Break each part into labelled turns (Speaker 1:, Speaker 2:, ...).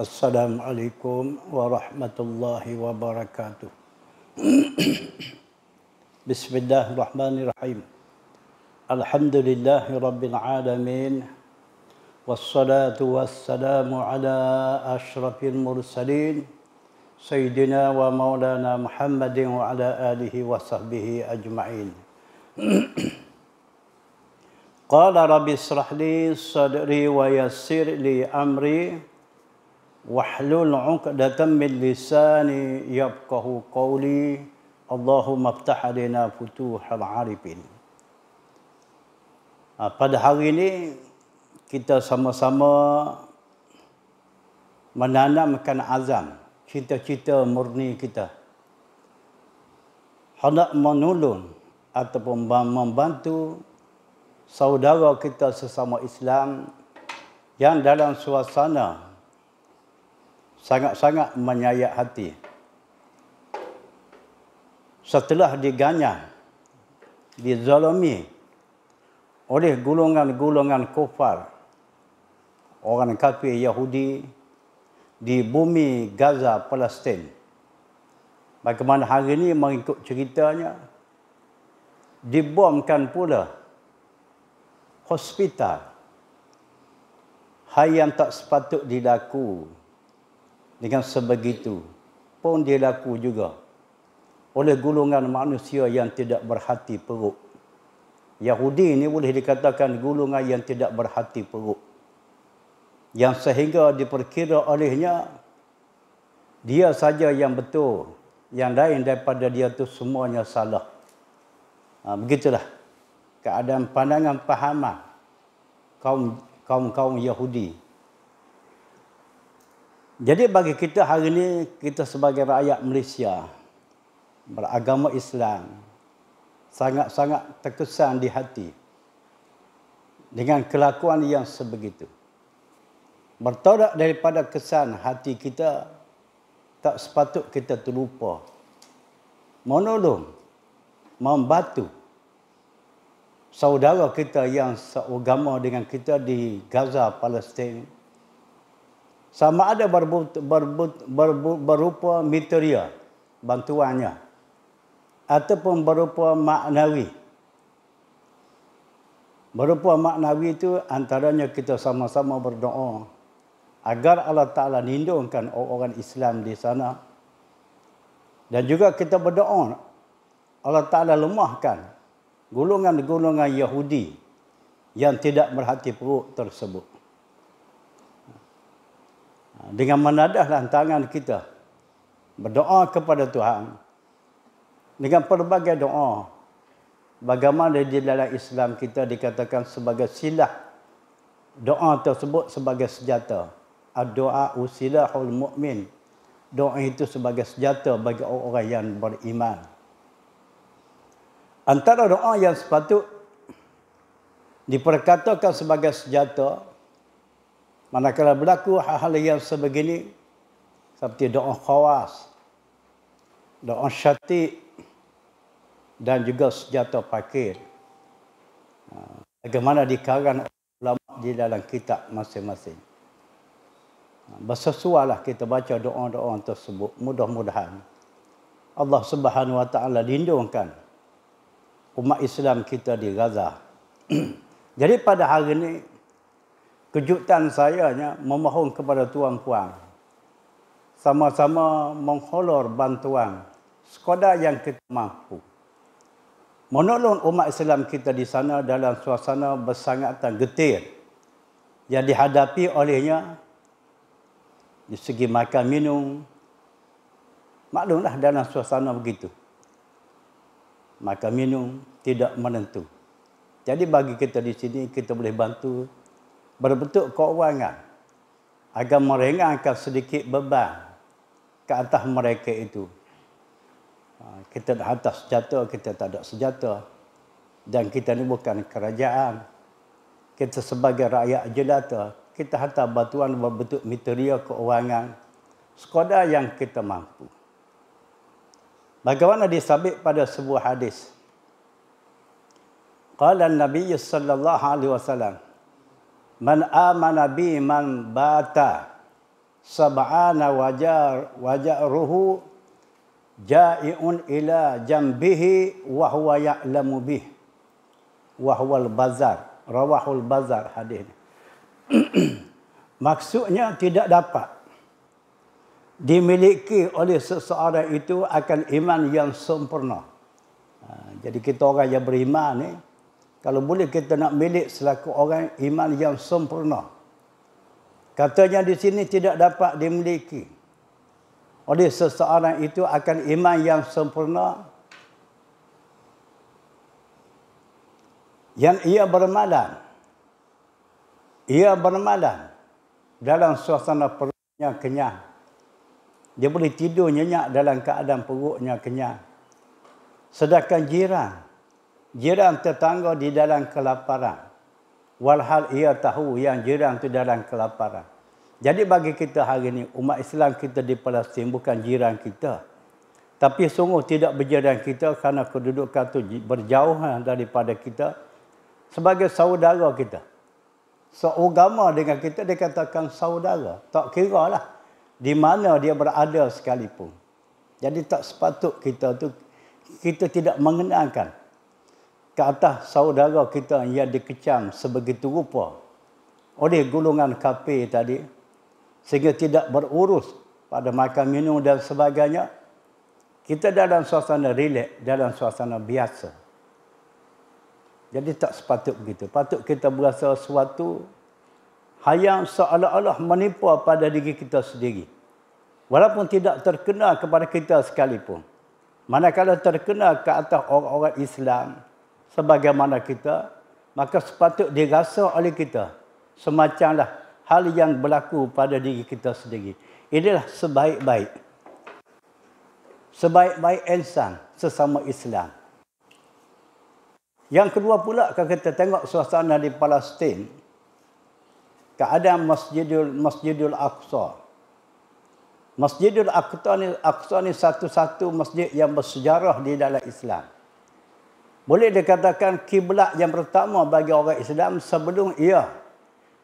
Speaker 1: Assalamualaikum warahmatullahi wabarakatuh. Bismillahirrahmanirrahim. Alhamdulillahi rabbil alamin. Wassalatu wassalamu ala asyrafil mursalin Sayyidina wa maulana Muhammadin wa ala alihi wa sahbihi ajma'in. Qala rabbi israh li sadri wa yassir li amri wahlul 'uqdatam min lisani yafqahu qawli. Allahumma iftah alaina futuhal 'arifin. Pada hari ini kita sama-sama menanamkan azam, cita-cita murni kita hendak menolong ataupun membantu saudara kita sesama Islam yang dalam suasana sangat-sangat menyayat hati setelah diganyah, dizalimi oleh golongan-golongan kufar, orang kafir Yahudi di bumi Gaza, Palestin. Bagaimana hari ini mengikut ceritanya dibomkan pula hospital, hal yang tak sepatut dilaku. Dengan sebegitu pun dilaku juga oleh golongan manusia yang tidak berhati peruk. Yahudi ini boleh dikatakan golongan yang tidak berhati peruk, yang sehingga diperkira olehnya dia saja yang betul, yang lain daripada dia itu semuanya salah. Begitulah keadaan pandangan pahaman kaum Yahudi. Jadi bagi kita hari ini, kita sebagai rakyat Malaysia beragama Islam sangat-sangat terkesan di hati dengan kelakuan yang sebegitu. Bertolak daripada kesan hati kita, tak sepatut kita terlupa menolong, membantu saudara kita yang seagama dengan kita di Gaza, Palestin. Sama ada berupa material bantuannya ataupun berupa maknawi. Berupa maknawi itu antaranya kita sama-sama berdoa agar Allah Ta'ala lindungkan orang Islam di sana. Dan juga kita berdoa Allah Ta'ala lemahkan golongan-golongan Yahudi yang tidak berhati peruk tersebut. Dengan menadahlah tangan kita berdoa kepada Tuhan dengan pelbagai doa. Bagaimana di dalam Islam kita dikatakan sebagai silah, doa tersebut sebagai senjata. Ad-doa usilahul mu'min. Doa itu sebagai senjata bagi orang yang beriman. Antara doa yang sepatut diperkatakan sebagai senjata manakala berlaku hal-hal yang sebegini, seperti doa khawas, doa syati, dan juga senjata fakir. Bagaimana dikarang ulama di dalam kitab masing-masing. Bersesuailah kita baca doa-doa tersebut. Mudah-mudahan Allah Subhanahu Wa Taala lindungkan umat Islam kita di Gaza. Jadi pada hari ini, kejutan sayanya memohon kepada tuan-puan sama-sama mengholor bantuan sekadar yang kita mampu. Menolong umat Islam kita di sana dalam suasana bersangatan getir yang dihadapi olehnya di segi makan minum. Maklumlah dalam suasana begitu, makan minum tidak menentu. Jadi bagi kita di sini, kita boleh bantu berbentuk keuangan agar meringankan sedikit beban ke atas mereka itu. Kita dah atas senjata, kita tak ada senjata. Dan kita ni bukan kerajaan. Kita sebagai rakyat jelata, kita hantar bantuan berbentuk material keuangan sekadar yang kita mampu. Bagaimana disabit pada sebuah hadis. Qala Nabi sallallahu alaihi wasallam, "Man amana bi man bata sab'ana wajaruhu ja'iun ila jambihi wa huwa ya'lamu bih wa huwal bazar, rawahul bazar hadis. Maksudnya tidak dapat dimiliki oleh seseorang itu akan iman yang sempurna. Jadi kita orang yang beriman ni, kalau boleh kita nak milik selaku orang iman yang sempurna. Katanya di sini tidak dapat dimiliki oleh seseorang itu akan iman yang sempurna yang ia bermalam dalam suasana perutnya kenyang. Dia boleh tidur nyenyak dalam keadaan perutnya kenyang. Sedangkan jiran tetangga di dalam kelaparan. Walhal ia tahu yang jiran itu dalam kelaparan. Jadi bagi kita hari ini, umat Islam kita di Palestin bukan jiran kita. Tapi sungguh tidak berjiran kita kerana kedudukan itu berjauhan daripada kita sebagai saudara kita. Seagama dengan kita dikatakan saudara. Tak kira lah di mana dia berada sekalipun. Jadi tak sepatut kita tidak mengenalkan ke atas saudara kita yang dikecam sebegitu rupa oleh golongan kafir tadi, sehingga tidak berurus pada makan minum dan sebagainya. Kita dalam suasana relax, dalam suasana biasa. Jadi tak sepatut begitu. Patut kita berasa sesuatu yang seolah-olah menimpa pada diri kita sendiri. Walaupun tidak terkena kepada kita sekalipun. Manakala terkena ke atas orang-orang Islam sebagaimana kita, maka sepatut dirasa oleh kita semacamlah hal yang berlaku pada diri kita sendiri. Inilah sebaik-baik insan sesama Islam. Yang kedua pula, kalau kita tengok suasana di Palestin, keadaan Masjidul Aqsa. Masjidul Aqsa ni satu-satu masjid yang bersejarah di dalam Islam. Boleh dikatakan kiblat yang pertama bagi orang Islam sebelum ia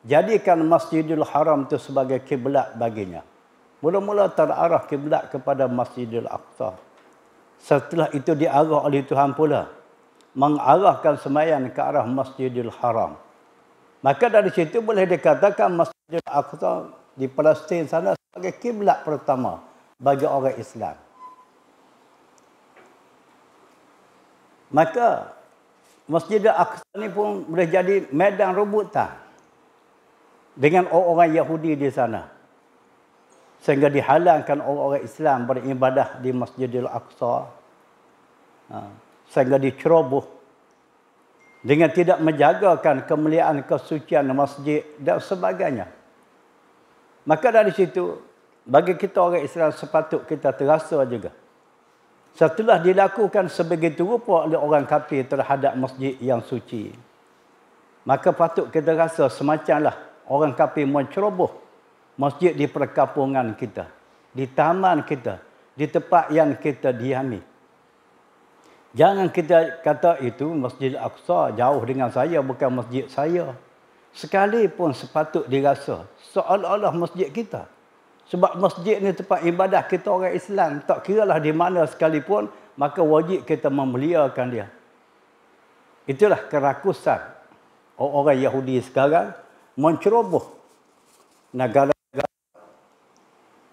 Speaker 1: jadikan Masjidul Haram itu sebagai kiblat baginya. Mula-mula terarah kiblat kepada Masjidul Aqsa. Setelah itu diarah oleh Tuhan pula mengarahkan sembahyang ke arah Masjidil Haram. Maka dari situ boleh dikatakan Masjidil Aqsa di Palestin sana sebagai kiblat pertama bagi orang Islam. Maka Masjidil Aqsa ni pun boleh jadi medan rebutan dengan orang-orang Yahudi di sana. Sehingga dihalangkan orang-orang Islam beribadah di Masjidil Aqsa. Sehingga diceroboh dengan tidak menjagakan kemuliaan kesucian masjid dan sebagainya. Maka dari situ, bagi kita orang Islam sepatut kita terasa juga. Setelah dilakukan sebegitu rupa oleh orang kafir terhadap masjid yang suci, maka patut kita rasa semacamlah orang kafir menceroboh masjid di perkampungan kita, di taman kita, di tempat yang kita diami. Jangan kita kata itu Masjid Aqsa jauh dengan saya, bukan masjid saya. Sekalipun sepatut dirasa seolah-olah masjid kita. Sebab masjid ni tempat ibadah kita orang Islam. Tak kiralah di mana sekalipun, maka wajib kita memuliakan dia. Itulah kerakusan orang Yahudi sekarang menceroboh negara-negara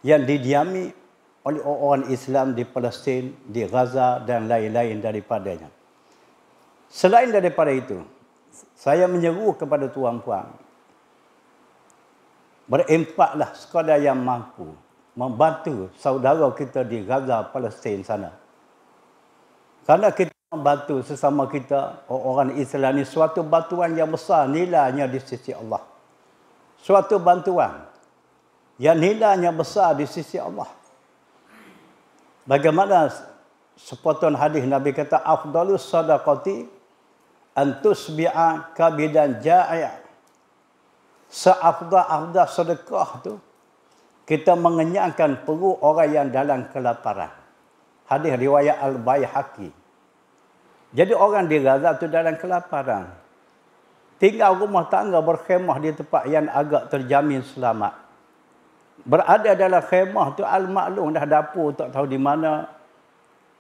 Speaker 1: yang didiami oleh orang Islam di Palestin, di Gaza dan lain-lain daripadanya. Selain daripada itu, saya menyeru kepada tuan-puan, berimpaklah sekadar yang mampu membantu saudara kita di Gaza, Palestin sana. Kerana kita membantu sesama kita, orang Islam ini, suatu bantuan yang besar nilainya di sisi Allah. Suatu bantuan yang nilainya besar di sisi Allah. Bagaimana sepotong hadis Nabi kata, afdalus sadaqati an tusbi'a kabidan ja'i'. Seafdal sedekah tu kita mengenyangkan perut orang yang dalam kelaparan. Hadis riwayat Al-Baihaqi. Jadi orang di Gaza tu dalam kelaparan. Tinggal rumah tangga berkhemah di tempat yang agak terjamin selamat. Berada dalam khemah tu al-maklum, dah dapur tak tahu di mana,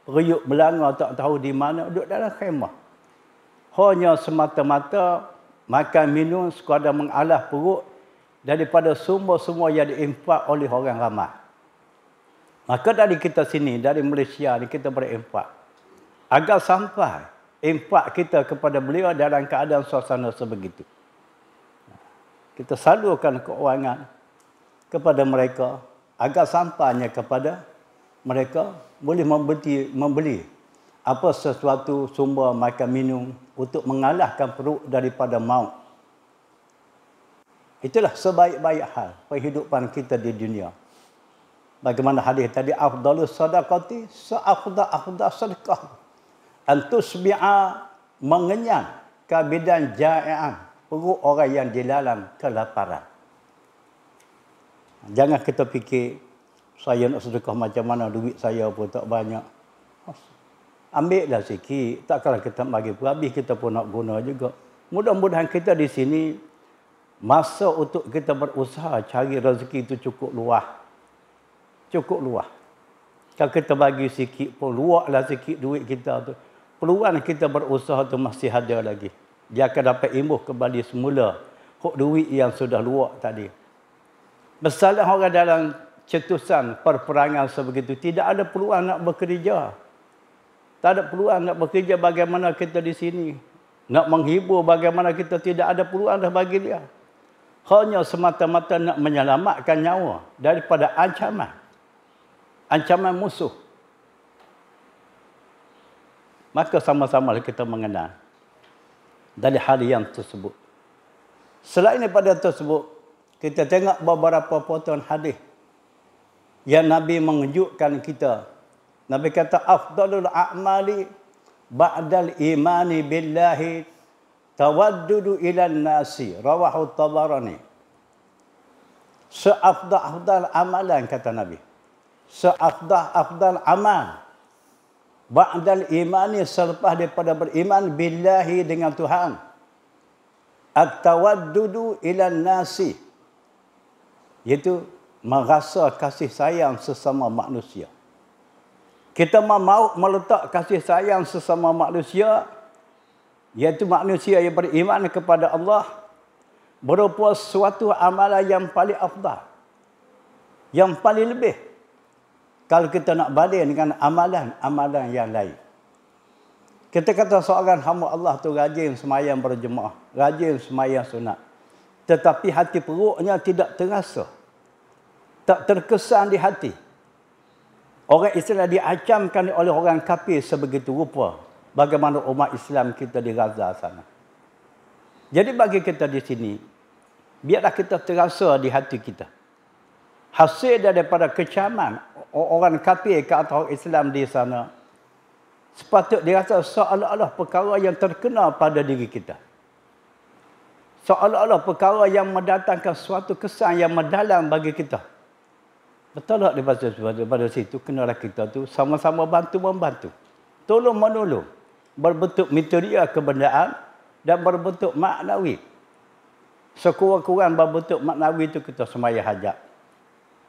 Speaker 1: periuk belanga tak tahu di mana, duduk dalam khemah. Hanya semata-mata makan minum sekadar mengalah perut daripada sumber-sumber yang diinfak oleh orang ramai. Maka dari kita sini, dari Malaysia ni, kita berinfak. Agar sampai infak kita kepada beliau dalam keadaan suasana sebegitu. Kita salurkan keuangan kepada mereka agar sampainya kepada mereka boleh membeli apa sesuatu sumber makan minum untuk mengalahkan perut daripada maut. Itulah sebaik-baik hal kehidupan kita di dunia. Bagaimana hadis tadi, afdalus sadaqati afdal sedekah an tusbi'a, mengenyang kabidan ja'ian, perut orang yang dilalam kelaparan. Jangan kita fikir, saya nak sedekah macam mana, duit saya pun tak banyak. Ambillah sikit, takkanlah kita bagi habis, kita pun nak guna juga. Mudah-mudahan kita di sini, masa untuk kita berusaha cari rezeki itu cukup luas. Cukup luas. Kalau kita bagi sikit pun, luaklah sikit duit kita tu. Peluang kita berusaha tu masih ada lagi. Dia akan dapat imbuh kembali semula hak duit yang sudah luak tadi. Masalah orang dalam cetusan perperangan sebegitu, tidak ada peluang nak bekerja. Tak ada peluang nak bekerja bagaimana kita di sini. Nak menghibur bagaimana kita, tidak ada peluang dah bagi dia. Hanya semata-mata nak menyelamatkan nyawa daripada ancaman. Ancaman musuh. Maka sama-sama kita mengenal dari hal yang tersebut. Selain daripada tersebut, kita tengok beberapa potong hadis yang Nabi mengejutkan kita. Nabi kata, afdalul a'mali ba'dal imani billahi tawaddudu ilan nasi. Rawahu Tabarani. Seafdal amalan, kata Nabi. Seafdal amal ba'dal imani, selepas daripada beriman billahi, dengan Tuhan. At-tawaddudu ilan nasi, iaitu merasa kasih sayang sesama manusia. Kita mahu meletak kasih sayang sesama manusia, iaitu manusia yang beriman kepada Allah, berupa suatu amalan yang paling afdal, yang paling lebih. Kalau kita nak banding dengan amalan-amalan yang lain. Kita kata seorang hamba Allah tu rajin semayang berjemaah, rajin semayang sunat, tetapi hati perutnya tidak terasa, tak terkesan di hati. Orang Islam diacamkan oleh orang kafir sebegitu rupa, bagaimana umat Islam kita di Gaza sana. Jadi bagi kita di sini, biarlah kita terasa di hati kita hasil daripada kecaman orang kafir ke atas Islam di sana, sepatut dirasa seolah-olah perkara yang terkena pada diri kita. Seolah-olah perkara yang mendatangkan suatu kesan yang mendalam bagi kita. Betul tak daripada situ, kenalah kita tu sama-sama bantu-membantu, tolong-menolong, berbentuk material kebendaan dan berbentuk maknawi. Sekurang-kurang berbentuk maknawi itu kita semaya hajat.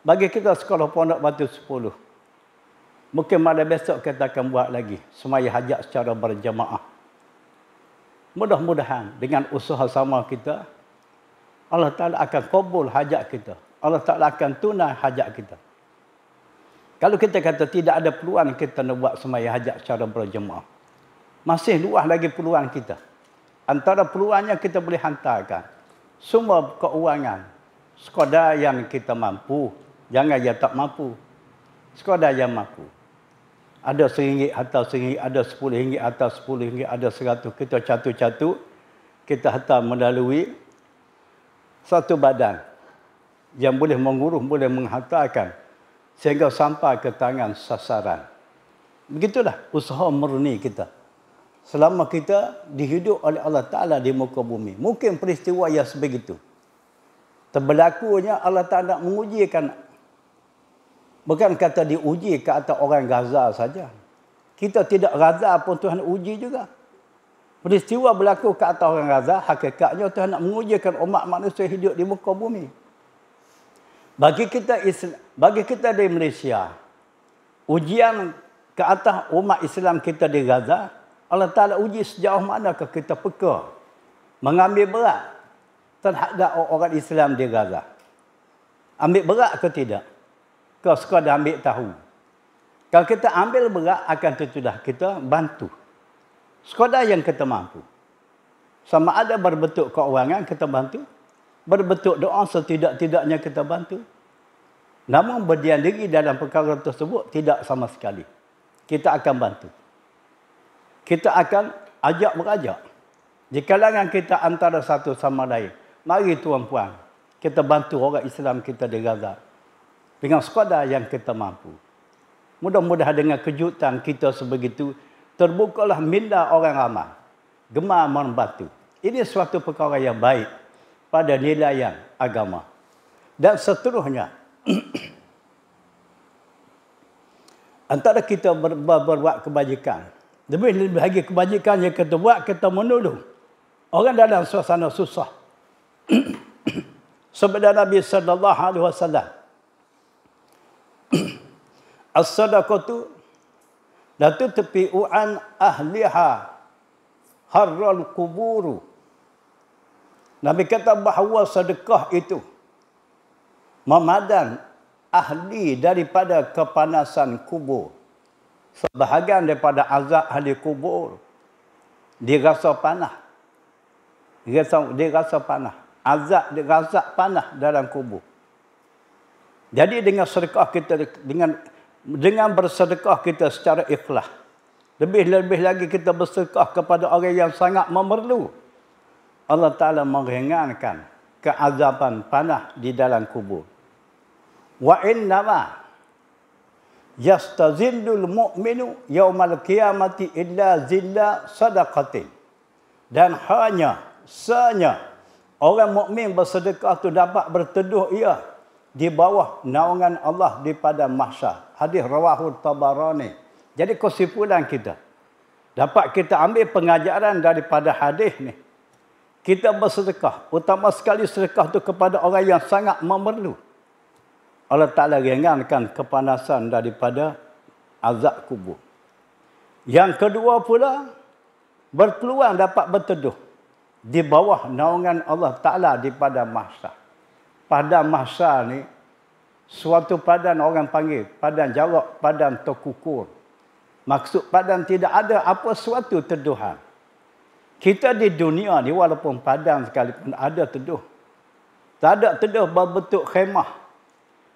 Speaker 1: Bagi kita sekolah Pondok Batu 10, mungkin malam besok kita akan buat lagi semaya hajat secara berjamaah. Mudah-mudahan dengan usaha sama kita, Allah Ta'ala akan kabul hajat kita. Allah Ta'ala akan tunai hajat kita. Kalau kita kata tidak ada peluang kita nak buat semaya hajat secara berjemaah, masih luas lagi peluang kita. Antara peluangnya kita boleh hantarkan sumber keuangan sekadar yang kita mampu, jangan yang tak mampu. Sekadar yang mampu. Ada RM1 atau RM1, ada RM10 atau RM10, ada RM100. Kita catu-catu, kita hantar melalui satu badan yang boleh mengurus, boleh menghantarkan sehingga sampai ke tangan sasaran. Begitulah usaha murni kita. Selama kita dihidup oleh Allah Ta'ala di muka bumi. Mungkin peristiwa yang sebegitu terbelakunya Allah Ta'ala mengujikan. Bukan kata diuji ke atas orang Gaza saja. Kita tidak Gaza pun Tuhan uji juga. Peristiwa berlaku ke atas orang Gaza, hakikatnya Tuhan nak mengujikan umat manusia hidup di muka bumi. Bagi kita di Malaysia, ujian ke atas umat Islam kita di Gaza, Allah Ta'ala uji sejauh manakah kita peka mengambil berat terhadap orang Islam di Gaza. Ambil berat ke tidak? Ke sekadar ambil tahu. Kalau kita ambil berat, akan tentulah kita bantu. Sekadar yang kita mampu. Sama ada berbentuk keuangan kita bantu, berbentuk doa setidak-tidaknya kita bantu. Namun berdiam diri dalam perkara tersebut tidak sama sekali. Kita akan bantu. Kita akan ajak berajak. Di kalangan kita antara satu sama lain. Mari tuan-puan, kita bantu orang Islam kita di Gaza. Dengan sekadar yang kita mampu. Mudah-mudahan dengan kejutan kita sebegitu, terbukalah minda orang ramai. Gemar membantu. Ini suatu perkara yang baik pada nilai agama. Dan seterusnya, antara kita berbuat kebajikan. Lebih lagi kebajikan yang kita buat, kita menolong orang dalam suasana susah. Sabda Nabi sallallahu alaihi wasallam, as-sadaqatu la tutfi'u an ahliha harral kuburu. Nabi kata bahawa sedekah itu memadam ahli daripada kepanasan kubur. Sebahagian daripada azab ahli kubur dirasa panah. Dirasa panah. Azab dirasa panah dalam kubur. Jadi dengan sedekah kita, dengan bersedekah kita secara ikhlas, lebih lagi kita bersedekah kepada orang yang sangat memerlu, Allah Ta'ala meringankan keazaban panah di dalam kubur. Wa innama yastazillul mu'minu yaumal qiyamati illa zilla sadaqatin. Dan hanya orang mukmin bersedekah itu dapat berteduh ia di bawah naungan Allah di padang mahsyar. Hadis rawahu Tabarani. Jadi kesimpulan kita, dapat kita ambil pengajaran daripada hadis ni. Kita bersedekah, utama sekali sedekah itu kepada orang yang sangat memerlu. Allah Ta'ala ringankan kepanasan daripada azab kubur. Yang kedua pula, berpeluang dapat berteduh di bawah naungan Allah Ta'ala di padang mahsyar. Padang mahsyar ni, suatu padang orang panggil, padang jarak, padang terkukur. Maksud padang tidak ada apa suatu teduhan. Kita di dunia ni walaupun padang sekalipun ada teduh. Tak ada teduh berbentuk khemah.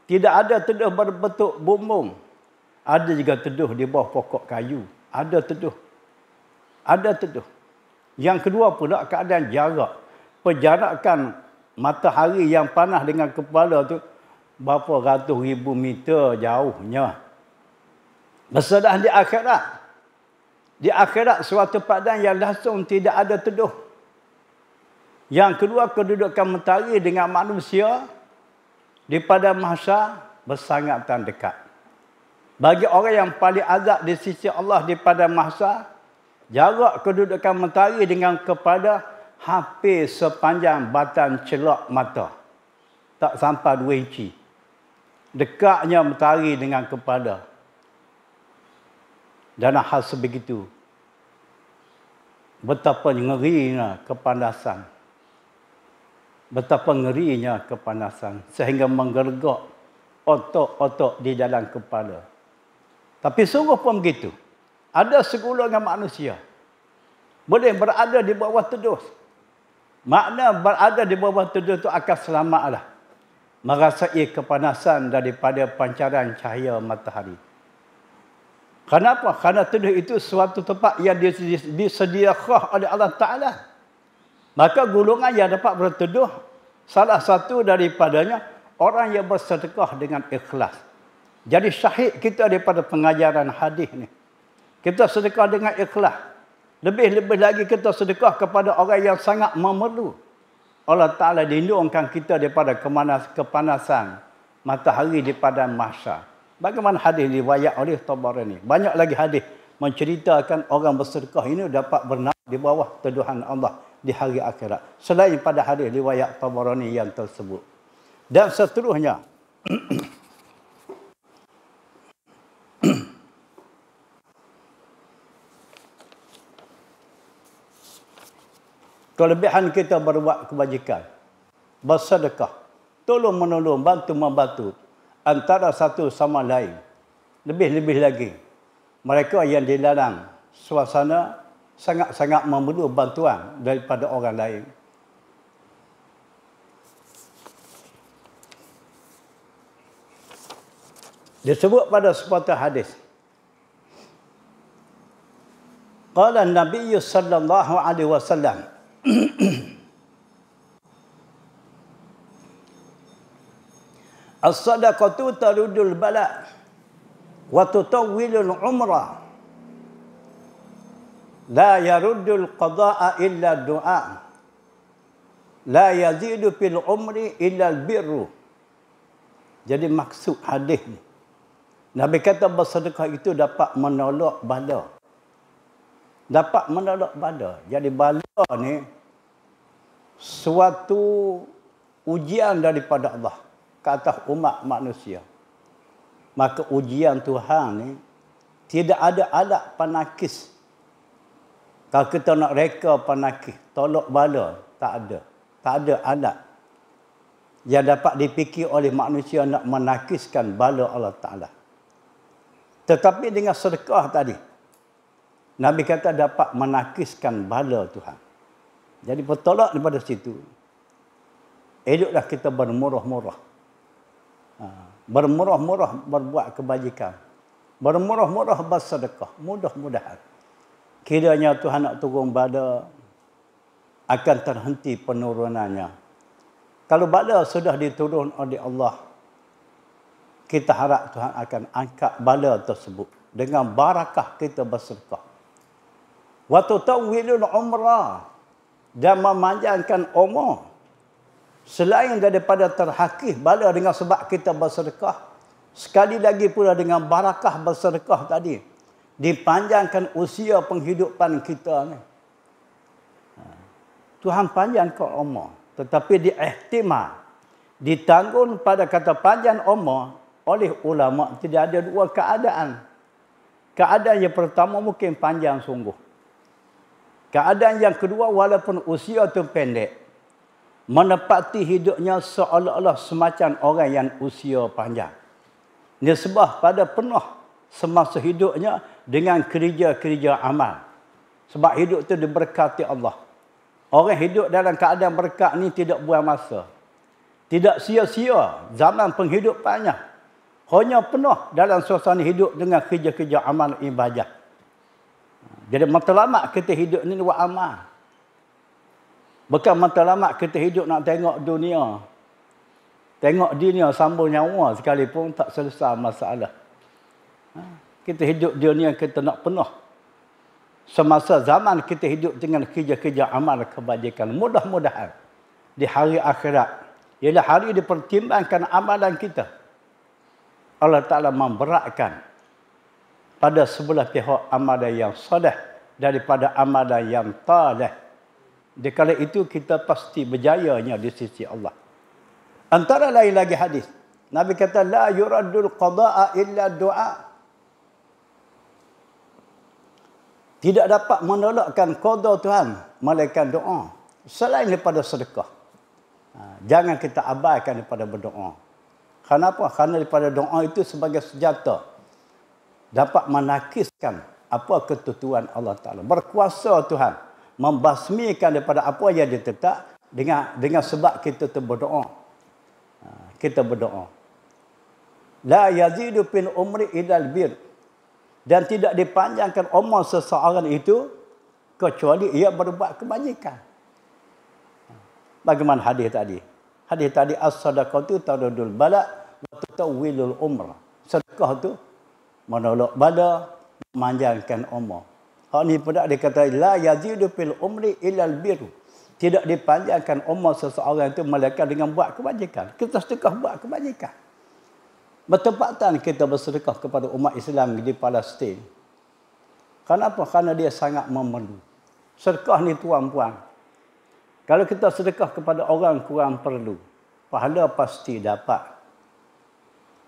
Speaker 1: Tidak ada teduh berbentuk bumbung. Ada juga teduh di bawah pokok kayu. Ada teduh. Ada teduh. Yang kedua pula keadaan jarak. Penjarakan matahari yang panas dengan kepala tu berapa ratus ribu meter jauhnya. Bersedah di akhirat. Di akhirat suatu padang yang langsung tidak ada teduh. Yang kedua kedudukan matahari dengan manusia di padang mahsyar bersangatan dekat. Bagi orang yang paling azab di sisi Allah di padang mahsyar, jarak kedudukan matahari dengan kepada hampir sepanjang batang celak mata. Tak sampai 2 inci. Dekatnya matahari dengan kepada. Dan hal sebegitu. Betapa ngerinya kepanasan. Betapa ngerinya kepanasan. Sehingga menggergak otot-otot di dalam kepala. Tapi sungguh pun begitu. Ada segolongan manusia boleh berada di bawah teduh. Makna berada di bawah teduh itu akan selamatlah. Merasai kepanasan daripada pancaran cahaya matahari. Kenapa? Kerana teduh itu suatu tempat yang disediakan oleh Allah Ta'ala. Maka golongan yang dapat berteduh, salah satu daripadanya orang yang bersedekah dengan ikhlas. Jadi syahid kita daripada pengajaran hadis ni. Kita sedekah dengan ikhlas. Lebih-lebih lagi kita sedekah kepada orang yang sangat memerlu. Allah Ta'ala lindungkan kita daripada kepanasan matahari di padang mahsyar. Bagaimana hadis riwayat oleh Tabarani. Banyak lagi hadis menceritakan orang bersedekah ini dapat bernaung di bawah teduhan Allah di hari akhirat. Selain pada hadis riwayat Tabarani yang tersebut. Dan seterusnya, Kelebihan kita berbuat kebajikan, bersedekah, tolong menolong, bantu membantu antara satu sama lain. Lebih-lebih lagi, mereka yang di dalam suasana sangat-sangat memerlukan bantuan daripada orang lain. Disebut pada sepatah hadis. Qala Nabi sallallahu alaihi wasallam, as-sadaqatu tarudul bala wa tutawwilul umrah. La yaruddul qada'a illa du'a. La yazidu fil umri illa al-birru. Jadi maksud hadis ni, Nabi kata bersedekah itu dapat menolak bala. Dapat menolak bala. Jadi bala ni suatu ujian daripada Allah ke atas umat manusia. Maka ujian Tuhan ni tidak ada alat penakis. Kalau kita nak reka penakis, tolak bala, tak ada. Tak ada alat yang dapat dipikir oleh manusia nak menakiskan bala Allah Ta'ala. Tetapi dengan sedekah tadi, Nabi kata dapat menakiskan bala Tuhan. Jadi bertolak daripada situ. Eloklah kita bermurah-murah. Bermurah-murah berbuat kebajikan. Bermurah-murah bersedekah. Mudah-mudahan kiranya Tuhan nak turun bala, akan terhenti penurunannya. Kalau bala sudah diturun oleh Allah, kita harap Tuhan akan angkat bala tersebut dengan barakah kita bersedekah. Wa tutawwilul umrah, dan memanjangkan umur. Selain daripada terhakis bala dengan sebab kita bersedekah, sekali lagi pula dengan barakah bersedekah tadi, dipanjangkan usia penghidupan kita ni. Tuhan panjangkan umur, tetapi diihtimal, ditanggung pada kata panjang umur oleh ulama tidak ada dua keadaan. Keadaan yang pertama mungkin panjang sungguh. Keadaan yang kedua, walaupun usia itu pendek, menepati hidupnya seolah-olah semacam orang yang usia panjang. Nisbah pada penuh semasa hidupnya dengan kerja-kerja amal. Sebab hidup itu diberkati Allah. Orang hidup dalam keadaan berkat ni tidak buang masa. Tidak sia-sia zaman penghidupannya. Hanya penuh dalam suasana hidup dengan kerja-kerja amal ibadah. Jadi matlamat kita hidup ni buat amal. Bukan matlamat kita hidup nak tengok dunia. Tengok dunia sambung nyawa sekalipun tak selesai masalah. Kita hidup dunia kita nak penuh. Semasa zaman kita hidup dengan kerja-kerja amal kebajikan. Mudah-mudahan di hari akhirat, ialah hari dipertimbangkan amalan kita, Allah Ta'ala memberatkan pada sebelah pihak amalan yang soleh daripada amalan yang taleh. Di kala itu kita pasti berjayanya di sisi Allah. Antara lain lagi hadis, Nabi kata, la yuraddul qada'a illa du'a. Tidak dapat menolakkan qada Tuhan melainkan doa. Selain daripada sedekah. Jangan kita abaikan daripada berdoa. Kenapa? Kerana daripada doa itu sebagai senjata dapat menakiskan apa ketentuan Allah Ta'ala. Berkuasa Tuhan membasmikan daripada apa yang ditetap dengan sebab kita berdoa. Kita berdoa. La yazidu fil umri illal bir. Dan tidak dipanjangkan umur seseorang itu kecuali ia berbuat kebajikan. Bagaimana hadis tadi? Hadis tadi as-sadaqatu tarudul bala wa tutawwilul umrah. Sedekah tu menolak bala, memanjangkan umur. Hak ni pula dia kata la yazidu fil umri illal bir. Tidak dipanjangkan umur seseorang itu melainkan dengan buat kebajikan. Kita sedekah buat kebajikan. Bertepatan kita bersedekah kepada umat Islam di Palestin. Kenapa? Kerana dia sangat memerlu. Sedekah ni tuan-puan, kalau kita sedekah kepada orang kurang perlu, pahala pasti dapat.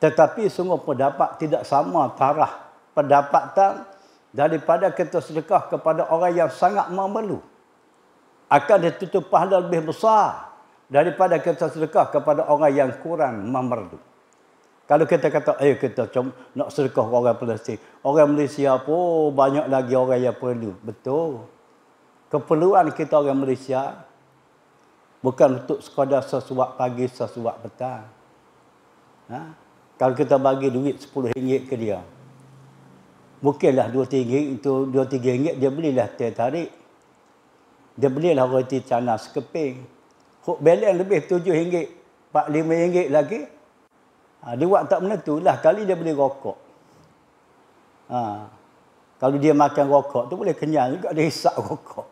Speaker 1: Tetapi sungguh pendapat tidak sama taraf pendapatan daripada kita sedekah kepada orang yang sangat memerlu. Akan ditutup pahala lebih besar daripada kita sedekah kepada orang yang kurang memerlu. Kalau kita kata, kita nak sedekah orang Palestin. Orang Malaysia pun banyak lagi orang yang perlu. Betul. Keperluan kita orang Malaysia bukan untuk sekadar sesuap pagi, sesuap petang. Kalau kita bagi duit RM10 ke dia, mungkinlah RM2-3 itu RM2-3 dia belilah teh tarik. Dia belilah roti canai sekeping. Hok balance lebih RM7, RM4-5 lagi. Dia buat tak menentulah kali dia beli rokok. Kalau dia makan rokok tu boleh kenyang juga, dia hisap rokok.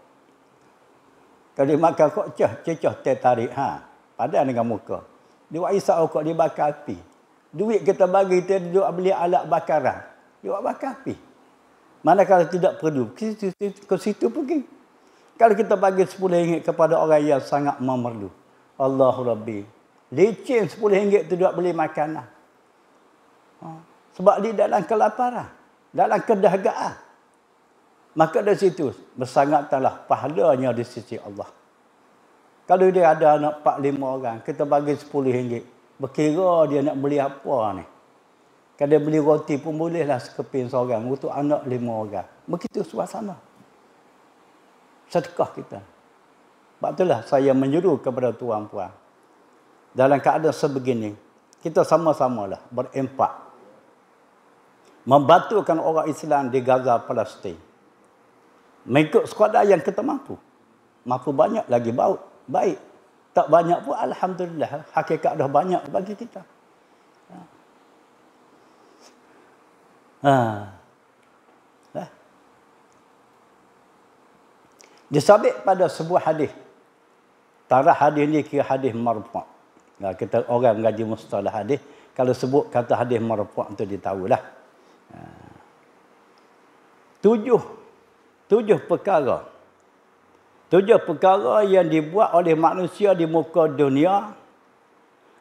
Speaker 1: Kalau dia makan rokok, cecah teh tarik. Padan dengan muka. Dia buat hisap rokok, dia bakar api. Duit kita bagi dia duduk beli alat bakaran. Dia buat bakar api. Manakala tidak perlu, ke situ pergi. Kalau kita bagi RM10 kepada orang yang sangat memerlu. Allahu Rabbi. Licin RM10 tu duduk beli makanan. Sebab dia dalam kelaparan. Dalam kedahagaan. Maka dari situ bersangatlah pahalanya di sisi Allah. Kalau dia ada anak 4-5 orang, kita bagi RM10. Berkira dia nak beli apa ni. Kalau dia beli roti pun bolehlah sekeping seorang untuk anak 5 orang. Begitu suasana. Sedekah kita. Sebab itulah saya menyuruh kepada tuan-puan. Dalam keadaan sebegini, kita sama-samalah berimpak. Membantukan orang Islam di Gaza, Palestin. Mengikut sekadar yang kita mampu. Mampu banyak lagi baik. Tak banyak pun alhamdulillah. Hakikat dah banyak bagi kita. Disabit pada sebuah hadis. Tarikh hadis ni kira hadis marfu'. Kita orang mengaji mustalah hadis, kalau sebut kata hadis marfu' tu dia tahulah. Tujuh perkara. 7 perkara yang dibuat oleh manusia di muka dunia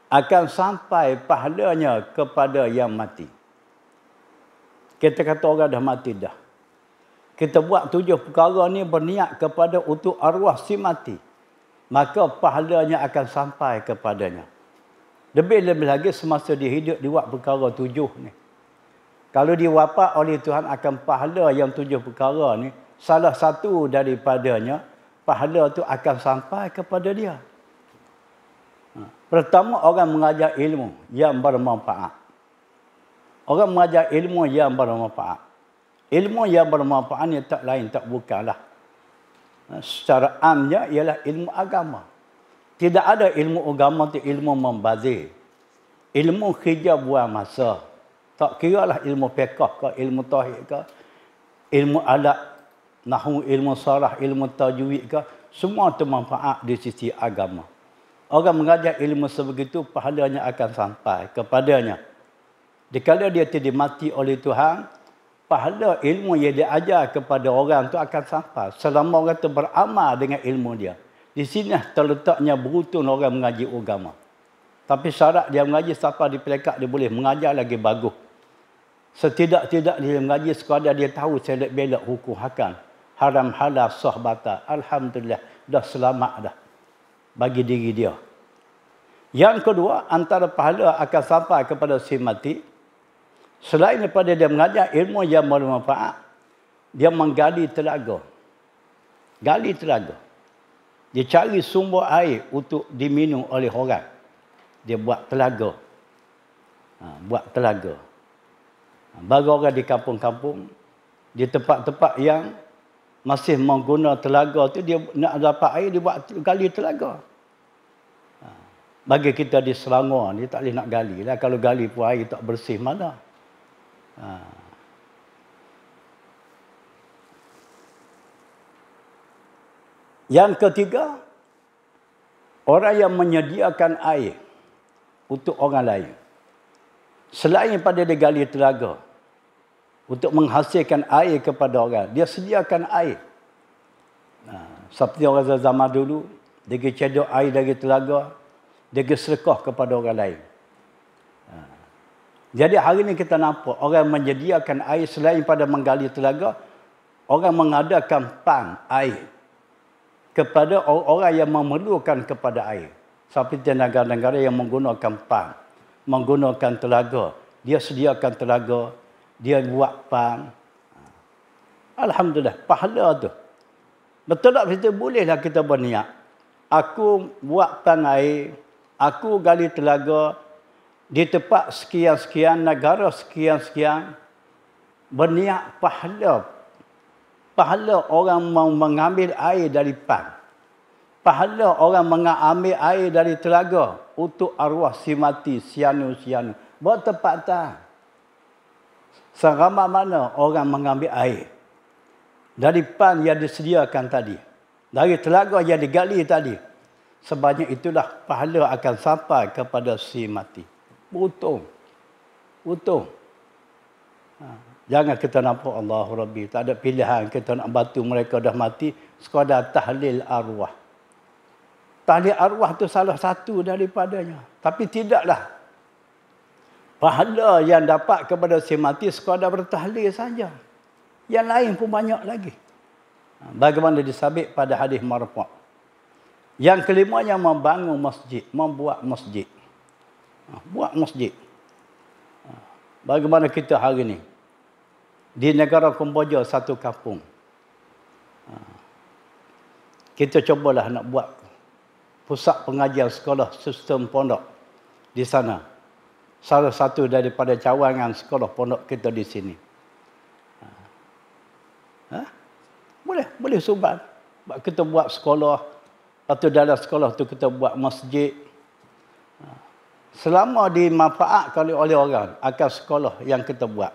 Speaker 1: akan sampai pahalanya kepada yang mati. Kita kata orang dah mati dah. Kita buat 7 perkara ni berniat kepada untuk arwah si mati. Maka pahalanya akan sampai kepadanya. Lebih-lebih lagi semasa dia hidup dia buat perkara 7 ni. Kalau dia wafat oleh Tuhan akan pahala yang 7 perkara ni, salah satu daripadanya, pahala tu akan sampai kepada dia. Pertama, orang mengajar ilmu yang bermanfaat. Orang mengajar ilmu yang bermanfaat. Ilmu yang bermanfaat ni tak lain, tak bukanlah. Secara amnya ialah ilmu agama. Tidak ada ilmu agama tu ilmu membazir. Ilmu kerja buang masa. Tak kira lah ilmu fiqh ke, ilmu tauhid ke, ilmu adat, nahwu, ilmu sarah, ilmu tajwid ke, semua itu manfaat di sisi agama. Orang mengajar ilmu sebegitu, pahalanya akan sampai kepadanya. Dikala dia tidak mati oleh Tuhan, pahala ilmu yang dia ajar kepada orang tu akan sampai. Selama orang tu beramal dengan ilmu dia. Di sini terletaknya beruntung orang mengaji agama. Tapi syarat dia mengaji sampai di pelekat dia boleh mengajar lagi bagus. Setidak-tidak dia mengaji sekadar dia tahu selek belak hukum hakam. Haram halal sah batal. Alhamdulillah dah selamat dah bagi diri dia. Yang kedua, antara pahala akan sampai kepada si mati. Selain daripada dia mengajar ilmu yang bermanfaat, dia menggali telaga. Gali telaga. Dia cari sumber air untuk diminum oleh orang. Dia buat telaga. Buat telaga. Bagi orang di kampung-kampung, di tempat-tempat yang masih menggunakan telaga tu, dia nak dapat air, dia buat gali telaga. Bagi kita di Selangor, dia tak boleh nak gali lah. Kalau gali pun air tak bersih mana. Yang ketiga, orang yang menyediakan air untuk orang lain. Selain pada dia gali telaga untuk menghasilkan air kepada orang, dia sediakan air. Seperti orang zaman dulu, dia pergi cedok air dari telaga, dia pergi sedekah kepada orang lain. Jadi hari ini kita nampak orang menyediakan air selain pada menggali telaga, orang mengadakan pam air kepada orang yang memerlukan kepada air. Seperti negara-negara yang menggunakan pam, menggunakan telaga. Dia sediakan telaga, dia buat pam. Alhamdulillah, pahala tu. Betul tak kita bolehlah kita berniat. Aku buat pam air, aku gali telaga di tempat sekian-sekian, negara sekian-sekian, berniat pahala. Pahala orang mau mengambil air dari pam. Pahala orang mengambil air dari telaga untuk arwah si mati, sianu-sianu. Buat tempat tak. Seramai mana orang mengambil air dari pam yang disediakan tadi, dari telaga yang digali tadi, sebanyak itulah pahala akan sampai kepada si mati. Untung. Jangan kita nampak Allahu Rabbi, tak ada pilihan kita nak bantu mereka dah mati, sekadar tahlil arwah. Tahlil arwah tu salah satu daripadanya. Tapi tidaklah pahala yang dapat kepada si mati sekadar bertahlil saja. Yang lain pun banyak lagi. Bagaimana disabit pada hadis marfu'. Yang kelimanya membangun masjid, membuat masjid. Buat masjid. Bagaimana kita hari ini di negara Kamboja, satu kampung, kita cubalah nak buat pusat pengajian sekolah sistem pondok di sana. Salah satu daripada cawangan sekolah pondok kita di sini. Boleh subat. Kita buat sekolah, lepas tu dalam sekolah tu kita buat masjid. Selama dimanfaatkan oleh orang akan sekolah yang kita buat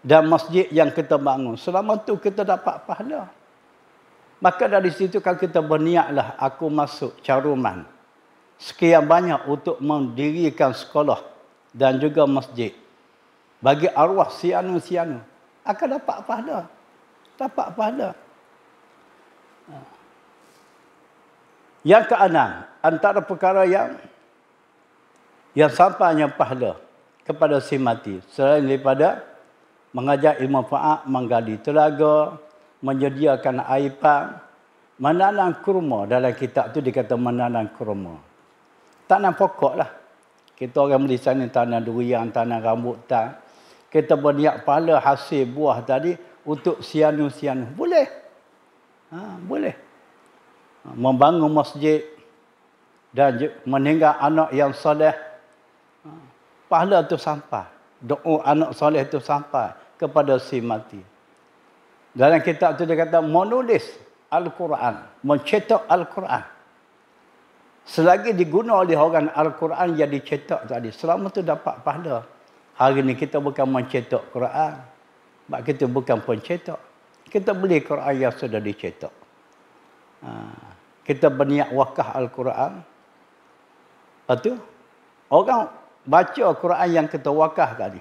Speaker 1: dan masjid yang kita bangun, selama tu kita dapat pahala. Maka dari situ kalau kita berniatlah, aku masuk caruman sekian banyak untuk mendirikan sekolah dan juga masjid bagi arwah sianu-sianu, akan dapat pahala. Dapat pahala. Yang keenam, antara perkara yang sampainya pahala kepada si mati, selain daripada mengajar ilmu manfaat, menggali telaga, menyediakan air pam, menanam kurma. Dalam kitab tu dikata menanam kurma. Tanam pokok lah. Kita orang Malaysia ni tanam durian, tanam rambutan. Kita berniat pahala hasil buah tadi untuk sianu-sianu. Boleh. Boleh. Membangun masjid dan meninggal anak yang soleh. Pahala tu sampai. Doa anak soleh tu sampai kepada si mati. Dalam kitab tu dia kata menulis Al-Quran, mencetak Al-Quran. Selagi diguna oleh orang Al-Quran yang dicetak tadi, selama tu dapat pahala. Hari ni kita bukan mencetak Quran. Sebab kita bukan pencetak. Kita beli Quran yang sudah dicetak. Kita berniat wakaf Al-Quran. Lepas tu, orang baca Quran yang kita wakaf tadi,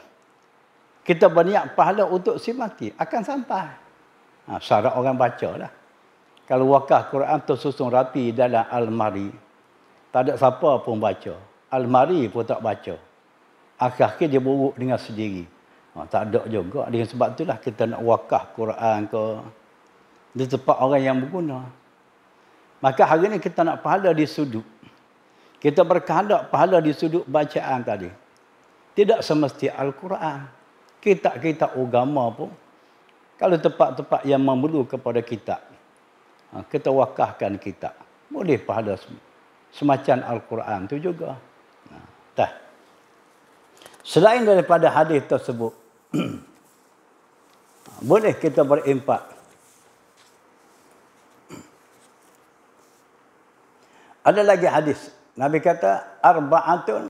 Speaker 1: kita berniat pahala untuk si mati, akan sampai. Syarat orang baca lah. Kalau wakaf Quran tersusun rapi dalam almari, tak ada siapa pun baca. Almari pun tak baca. Akhir-akhir dia buruk dengan sendiri. Tak ada juga. Dengan sebab itulah kita nak wakaf Quran ke di tempat orang yang berguna. Maka hari ini kita nak pahala di sudut. Kita berkehendak pahala di sudut bacaan tadi. Tidak semesti Al-Quran. Kitab-kitab agama pun, kalau tempat-tempat yang memerlu kepada kitab, kita wakafkan kitab. Boleh pahala semacam Al-Quran tu juga. Selain daripada hadis tersebut, boleh kita berimpak. Ada lagi hadis. Nabi kata, arba'atun